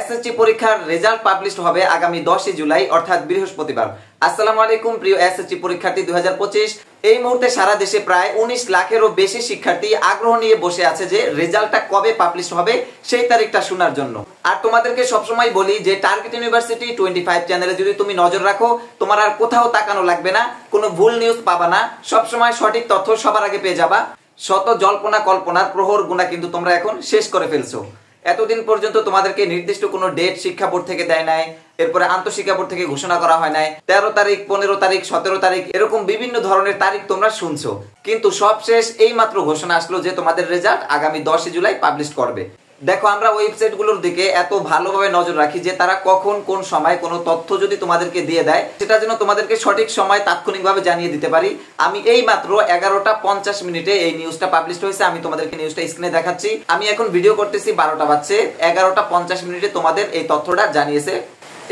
SSC পরীক্ষার result publish হবে আগামী 10 জুলাই অর্থাৎ বৃহস্পতিবার। আসসালামু আলাইকুম প্রিয় এসএসসি পরীক্ষার্থী 2025। এই মুহূর্তে সারা দেশে প্রায় 19 লাখেরও বেশি শিক্ষার্থী আগ্রহ নিয়ে বসে আছে যে রেজাল্টটা কবে পাবলিশ হবে সেই তারিখটা শোনার জন্য। আর তোমাদেরকে সবসময় বলি যে টার্গেট ইউনিভার্সিটি 25 চ্যানেলে যদি তুমি নজর রাখো, তোমার আর কোথাও তাকানো লাগবে না, কোনো ভুল নিউজ পাবা না, সবসময় সঠিক তথ্য সবার আগে পেয়ে যাবা। শত জল্পনা কল্পনার প্রহর গুণা কিন্তু তোমরা এখন শেষ করে ফেলছো। এতদিন পর্যন্ত তোমাদেরকে নির্দিষ্ট কোনো ডেট শিক্ষা বোর্ড থেকে দেয় নাই, এরপরে আন্তঃশিক্ষা বোর্ড থেকে ঘোষণা করা হয় নাই। 13 তারিখ, 15 তারিখ, 17 তারিখ এরকম বিভিন্ন ধরনের তারিখ তোমরা শুনছো, কিন্তু সবশেষ এই মাত্র ঘোষণা আসলো যে তোমাদের রেজাল্ট আগামী 10 জুলাই পাবলিশ করবে। দেখো, আমরা ওয়েবসাইটগুলোর দিকে এত ভালোভাবে নজর রাখি যে তারা কখন কোন সময় কোনো তথ্য যদি তোমাদেরকে দিয়ে দেয় সেটা যেন তোমাদেরকে সঠিক সময় তাৎক্ষণিকভাবে জানিয়ে দিতে পারি। আমি এই মাত্র 11টা 50 মিনিটে এই নিউজটা পাবলিশ হয়েছে। আমি তোমাদেরকে নিউজটা স্ক্রিনে দেখাচ্ছি। আমি এখন ভিডিও করতেছি, 12টা বাজছে, 11টা 50 মিনিটে তোমাদের এই তথ্যটা জানিয়েছে।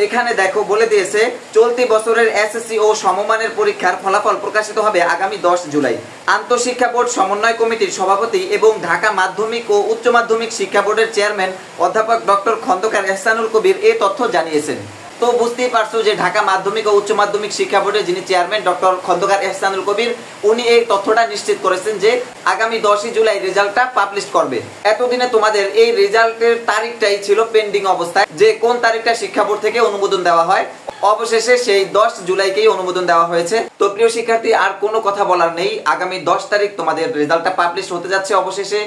এখানে দেখো বলে দিয়েছে, চলতি বছরের এসএসসি ও সমমানের পরীক্ষার ফলাফল প্রকাশিত হবে আগামী 10 জুলাই। আন্তঃশিক্ষা বোর্ড সমন্বয় কমিটির সভাপতি এবং ঢাকা মাধ্যমিক ও উচ্চ মাধ্যমিক শিক্ষা বোর্ডের চেয়ারম্যান অধ্যাপক ডক্টর খন্দকার এহসানুল কবির এই তথ্য জানিয়েছেন। তো বুঝতেই পারছো যে ঢাকা মাধ্যমিক ও উচ্চ মাধ্যমিক শিক্ষা বোর্ডের যিনি চেয়ারম্যান ডক্টর খন্দকার এহসানুল কবির, উনি এই তথ্যটা নিশ্চিত করেছেন যে আগামী 10 জুলাই রেজাল্টটা পাবলিশ করবে। এতদিনে তোমাদের এই রেজাল্টের তারিখটাই ছিল পেন্ডিং অবস্থায়, যে কোন তারিখটা শিক্ষা বোর্ড থেকে অনুমোদন দেওয়া হয়। অবশেষে সেই 10 জুলাইকেই অনুমোদন দেওয়া হয়েছে। তো প্রিয় শিক্ষার্থী, আর কোনো কথা বলার নেই, আগামী 10 তারিখ তোমাদের রেজাল্টটা পাবলিশ হতে যাচ্ছে অবশেষে।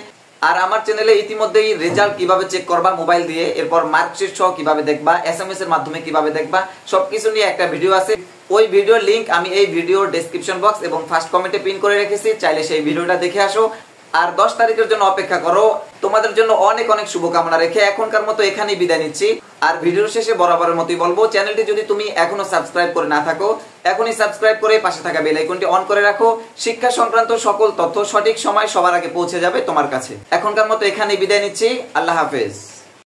আর আমার চ্যানেলে ইতিমধ্যেই রেজাল্ট কিভাবে চেক করবা মোবাইল দিয়ে, এরপর মার্কশিট সহ কিভাবে দেখবা, এসএমএস এর মাধ্যমে কিভাবে দেখবা, সবকিছু নিয়ে একটা ভিডিও আছে। ওই ভিডিওর লিংক আমি এই ভিডিওর ডেসক্রিপশন বক্স এবং ফার্স্ট কমেন্টে পিন করে রেখেছি, চাইলে সেই ভিডিওটা দেখে আসো। আর 10 তারিখের জন্য অপেক্ষা করো। তোমাদের জন্য অনেক অনেক শুভকামনা রেখে এখনকার মতো এখানেই বিদায় নিচ্ছি। আর ভিডিওর শেষে বরাবরের মতোই বলবো, চ্যানেলটি যদি তুমি এখনো সাবস্ক্রাইব করে না থাকো, এখনই সাবস্ক্রাইব করে পাশে থাকা বেল আইকনটি অন করে রাখো। শিক্ষা সংক্রান্ত সকল তথ্য সঠিক সময় সবার আগে পৌঁছে যাবে তোমার কাছে। এখনকার মতো এখানেই বিদায় নিচ্ছি। আল্লাহ হাফেজ।